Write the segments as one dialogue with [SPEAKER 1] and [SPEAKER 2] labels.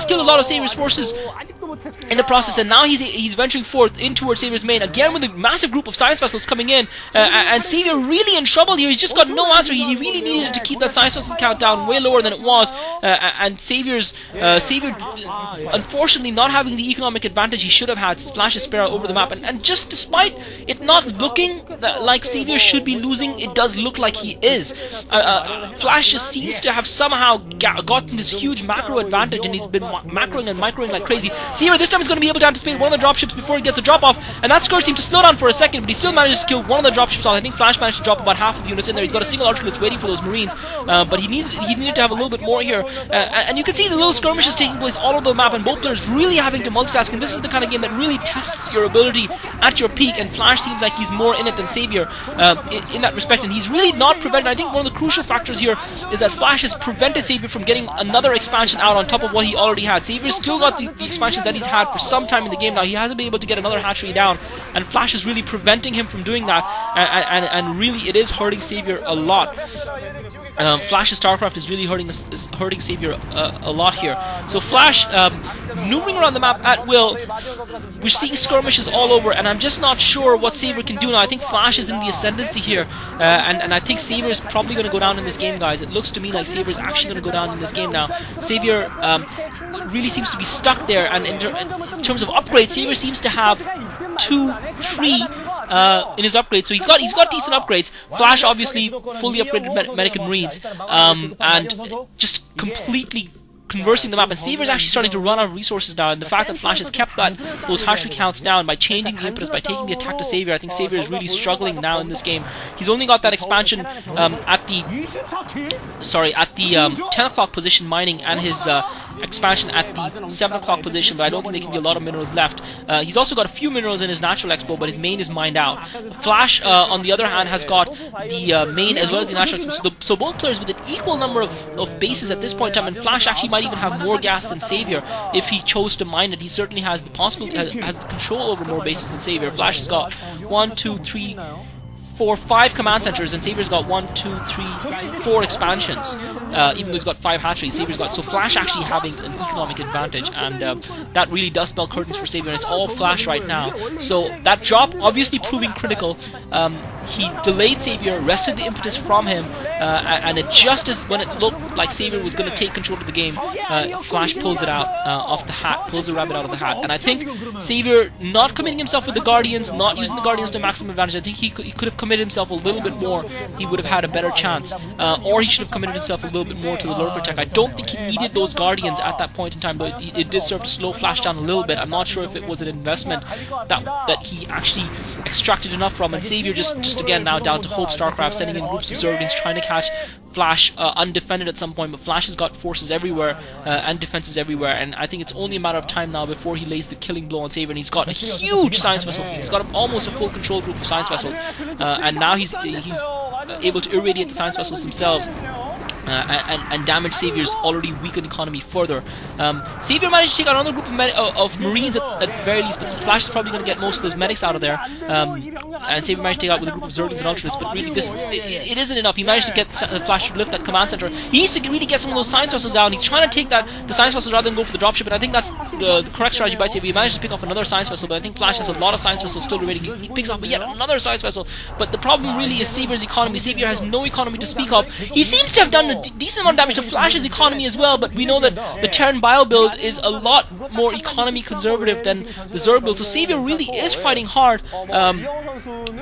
[SPEAKER 1] has killed a lot of Savior's forces in the process, and now he's venturing forth in towards Savior's main, again with a massive group of science vessels coming in, and Savior really in trouble here. He's just got no answer. He really needed to keep that science vessel count down way lower than it was, and Savior unfortunately not having the economic advantage he should have had, flashes Sparrow over the map, and just despite it not looking like Savior should be losing, it does look like he is. Flash just seems to have somehow gotten this huge macro advantage, and he's been macroing and microing like crazy. Savior this time is going to be able to anticipate one of the dropships before he gets a drop off, and that Scourge seemed to slow down for a second, but he still manages to kill one of the dropships off. I think Flash managed to drop about half of the units in there. He's got a single Archulus waiting for those Marines, but he needed to have a little bit more here, and you can see the little skirmishes taking place all over the map, and both players really having to multitask, and this is the kind of game that really tests your ability at your peak, and Flash seems like he's more in it than Savior in that respect, and he's really not prevented. I think one of the crucial factors here is that Flash has prevented Savior from getting another expansion out on top of what he already had. Savior's still got the expansions that he's had for some time in the game now. He hasn't been able to get another hatchery down, and Flash is really preventing him from doing that, and really it is hurting Savior a lot. Flash's StarCraft is really hurting Savior a lot here. So Flash maneuvering around the map at will. We're seeing skirmishes all over, and I'm just not sure what Savior can do now. I think Flash is in the ascendancy here, and I think Savior is probably going to go down in this game, guys. It looks to me like Savior is actually going to go down in this game now. Savior really seems to be stuck there, and in terms of upgrades, Savior seems to have 2, 3 in his upgrades, so he's got decent upgrades. Flash obviously fully upgraded Medic and Marines, and just completely conversing the map, and Savior's actually starting to run out of resources now, and the fact that Flash has kept those hatchery counts down by changing the impetus, by taking the attack to Savior, I think Savior is really struggling now in this game. He's only got that expansion at the 10 o'clock position mining, and his expansion at the 7 o'clock position, but I don't think there can be a lot of minerals left. He's also got a few minerals in his natural expo, but his main is mined out. Flash, on the other hand, has got the main as well as the natural expo, so both players with an equal number of bases at this point in time, and Flash actually might even have more gas than Savior if he chose to mine it. He certainly has the possibility, has the control over more bases than Savior. Flash has got 1, 2, 3, 4, 5 command centers, and Savior's got 1, 2, 3, 4 expansions. Even though he's got 5 hatcheries, Savior's got, so Flash actually having an economic advantage, and that really does spell curtains for Savior, and it's all Flash right now. So that drop obviously proving critical. He delayed Savior, wrested the impetus from him, and it just as when it looked like Savior was going to take control of the game, Flash pulls it out off the hat, pulls the rabbit out of the hat. And I think Savior not committing himself with the Guardians, not using the Guardians to maximum advantage, I think he could have committed himself a little bit more. He would have had a better chance, or he should have committed himself a little bit more to the Lurker tech. I don't think he needed those Guardians at that point in time, but it did serve to slow Flash down a little bit. I'm not sure if it was an investment that he actually extracted enough from, and Savior just again now down to hope StarCraft, sending in groups of Zerglings, trying to catch Flash undefended at some point, but Flash has got forces everywhere and defenses everywhere, and I think it's only a matter of time now before he lays the killing blow on Savior, and he's got a huge science vessel fleet. He's got almost a full control group of science vessels, and now he's able to irradiate the science vessels themselves. And damage Savior's already weakened economy further. Savior managed to take out another group of Marines at the very least, but Flash is probably going to get most of those medics out of there. And Savior managed to take out with a group of Zerglings and Ultras, but really it isn't enough. He managed to get Flash to lift that command center. He needs to really get some of those science vessels down. He's trying to take the science vessels rather than go for the dropship, and I think that's the correct strategy by Savior. He managed to pick off another science vessel, but I think Flash has a lot of science vessels still remaining. He picks off yet another science vessel, but the problem really is Savior's economy. Savior has no economy to speak of. He seems to have done a decent amount of damage to Flash's economy as well, but we know that the Terran Bio build is a lot more economy conservative than the Zerg build, so Savior really is fighting hard.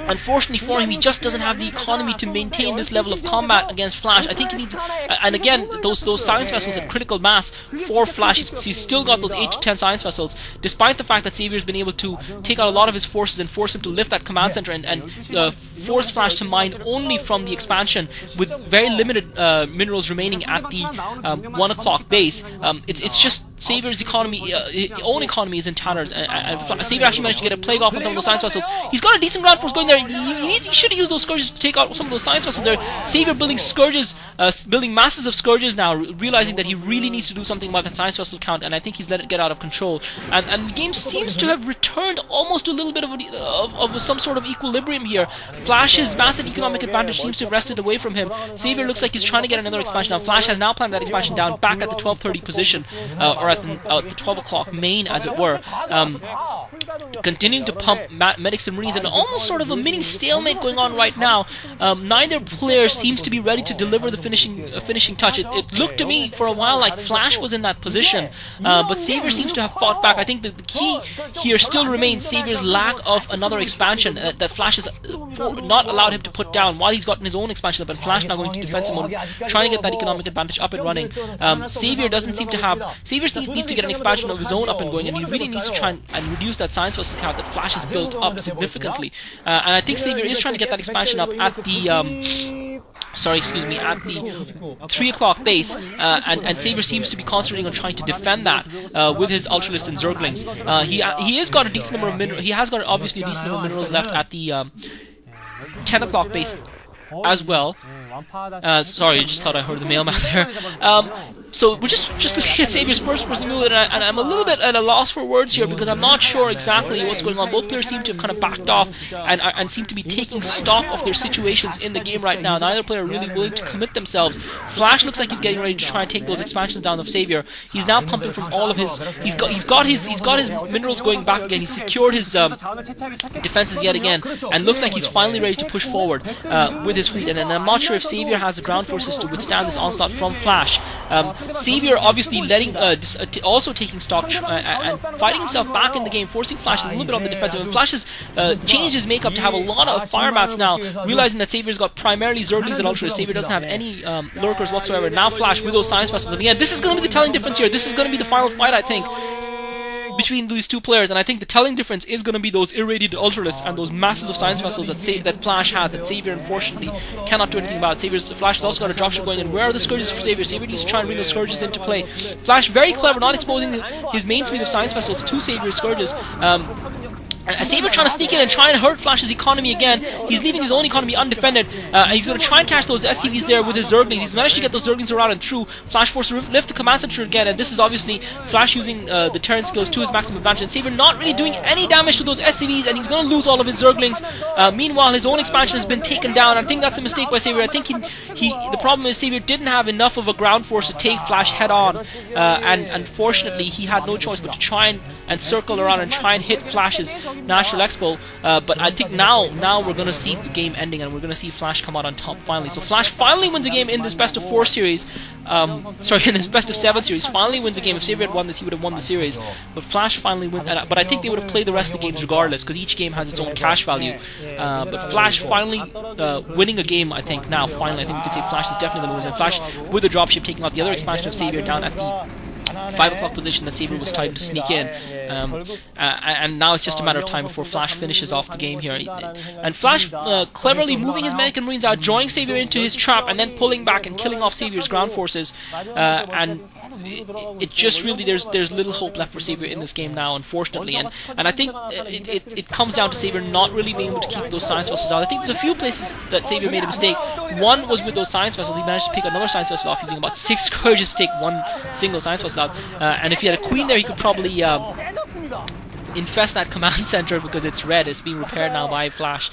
[SPEAKER 1] Unfortunately for him, he just doesn't have the economy to maintain this level of combat against Flash. I think he needs, and again, those science vessels at critical mass for Flash. He's still got those 8 to 10 science vessels, despite the fact that Savior's been able to take out a lot of his forces and force him to lift that command center and force Flash to mine only from the expansion with very limited minerals remaining at the 1 o'clock base. It's just Savior's economy, his own economy is in tatters, and Savior actually managed to get a plague off on some of those science vessels. He's got a decent ground force going there. He should have used those scourges to take out some of those science vessels there. Savior building scourges, building masses of scourges now, realizing that he really needs to do something about that science vessel count, and I think he's let it get out of control. And the game seems to have returned almost a little bit of some sort of equilibrium here. Flash's massive economic advantage seems to have wrested away from him. Savior looks like he's trying to get another expansion now. Flash has now planned that expansion down back at the 1230 position, or at the 12 o'clock main, as it were. Continuing to pump medics and marines, and almost sort of a mini stalemate going on right now. Neither player seems to be ready to deliver the finishing touch. It looked to me for a while like Flash was in that position, but Savior seems to have fought back. I think that the key here still remains Saviour's lack of another expansion that Flash has not allowed him to put down while he's gotten his own expansion up, and Flash now going to defensive mode, trying to get that economic advantage up and running. Savior doesn't seem to have. Savior needs to get an expansion of his own up and going, and he really needs to try and reduce that science vessel count that Flash has built up significantly. And I think Savior is trying to get that expansion up at the at the 3 o'clock base, and Savior seems to be concentrating on trying to defend that with his Ultralisks and Zerglings. He has got a decent number of minerals. He has got obviously a decent number of minerals left at the 10 o'clock base as well. Sorry, I just thought I heard the mailman there. So we're just looking at Saviour's first person move, and I'm a little bit at a loss for words here because I'm not sure exactly what's going on. Both players seem to have kind of backed off and seem to be taking stock of their situations in the game right now. Neither player really willing to commit themselves. Flash looks like he's getting ready to try and take those expansions down of Savior. He's now pumping from all of his. He's got his minerals going back again. He's secured his defenses yet again, and looks like he's finally ready to push forward with his fleet. And I'm not sure if Savior has the ground forces to withstand this onslaught from Flash. Savior obviously also taking stock and fighting himself back in the game, forcing Flash a little bit on the defensive. And Flash has changed his makeup to have a lot of fire bats now, realizing that Saviour's got primarily Zerglings and Ultras. Savior doesn't have any lurkers whatsoever. Now Flash with those science vessels. And again, this is going to be the telling difference here. This is going to be the final fight, I think, between these two players, and I think the telling difference is going to be those irradiated Ultralisks and those masses of science vessels that Flash has, that Savior unfortunately cannot do anything about. Flash has also got a dropship going in. Where are the Scourges for Savior? Savior needs to try and bring those Scourges into play. Flash very clever, not exposing his main fleet of science vessels to Savior's Scourges. Savior trying to sneak in and try and hurt Flash's economy again. He's leaving his own economy undefended, and he's going to try and catch those SCVs there with his Zerglings. He's managed to get those Zerglings around and through. Flash forced to lift the command center again, and this is obviously Flash using the Terran skills to his maximum advantage. And Savior not really doing any damage to those SCVs, and he's going to lose all of his Zerglings. Meanwhile, his own expansion has been taken down. I think that's a mistake by Savior. I think the problem is Savior didn't have enough of a ground force to take Flash head on, and unfortunately he had no choice but to try and circle around and try and hit Flash's natural expo. But I think now we're going to see the game ending, and we're going to see Flash come out on top finally. So Flash finally wins a game in this best of 4 series. In this best of 7 series, finally wins a game. If Savior had won this, he would have won the series. But Flash finally wins. But I think they would have played the rest of the games regardless, because each game has its own cash value. But Flash finally winning a game. I think now finally, I think we could say Flash is definitely going to win. And Flash with the dropship taking out the other expansion of Savior down at the 5 o'clock position that Savior was trying to sneak in, and now it's just a matter of time before Flash finishes off the game here. And Flash cleverly moving his medic and marines out, drawing Savior into his trap, and then pulling back and killing off Savior's ground forces. And it just really there's little hope left for Savior in this game now, unfortunately. And I think it comes down to Savior not really being able to keep those science vessels down. I think there's a few places that Savior made a mistake. One was with those science vessels. He managed to pick another science vessel off using about 6 Scourges to take one single science vessel out. And if he had a queen there, he could probably infest that command center because it's red. It's being repaired now by Flash.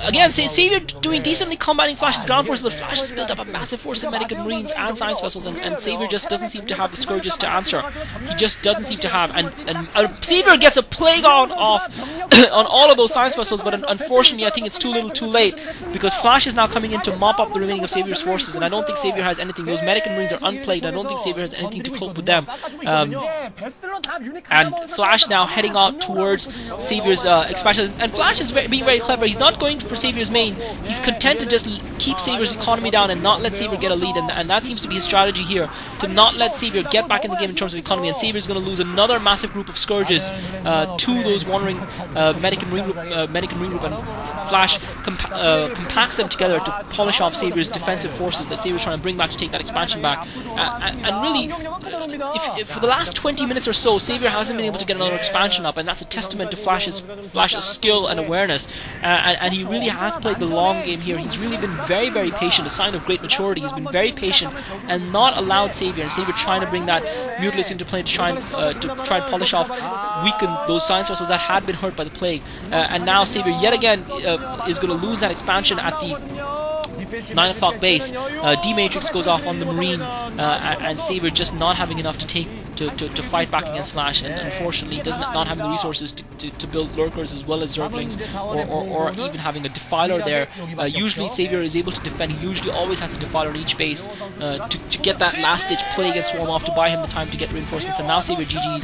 [SPEAKER 1] Again, Savior doing decently combating Flash's ground force, but Flash has built up a massive force of medic and marines and science vessels, and Savior just doesn't seem to have the Scourges to answer. He just doesn't seem to have, and Savior gets a plague on all of those science vessels, but unfortunately I think it's too little too late, because Flash is now coming in to mop up the remaining of Savior's forces, and I don't think Savior has anything. Those medic and marines are unplagued. I don't think Savior has anything to cope with them. And Flash now heading out towards Savior's expansion, and Flash is being very clever. He's not going for Savior's main. He's content to just keep Savior's economy down and not let Savior get a lead, and that seems to be his strategy here, to not let Savior get back in the game in terms of economy. And Savior's going to lose another massive group of Scourges to those wandering medic and marine group, and Flash compacts them together to polish off Savior's defensive forces that Savior's trying to bring back to take that expansion back. And really, if for the last 20 minutes or so, Savior hasn't been able to get another expansion up, and that's a testament to Flash's skill and awareness. And he really has played the long game here. He's really been very, very patient, a sign of great maturity. He's been very patient and not allowed Savior, and Savior trying to bring that Mutalisk into play to try and polish off, weaken those science vessels that had been hurt by the plague. And now Savior yet again is going to lose that expansion at the 9 o'clock base. D-Matrix goes off on the Marine, and Savior just not having enough to to fight back against Flash, and unfortunately does not having the resources to build lurkers as well as Zerglings, or even having a Defiler there. Usually Savior is able to defend. He usually always has a Defiler in each base to get that last ditch play against Swarm off to buy him the time to get reinforcements, and now Savior GG's.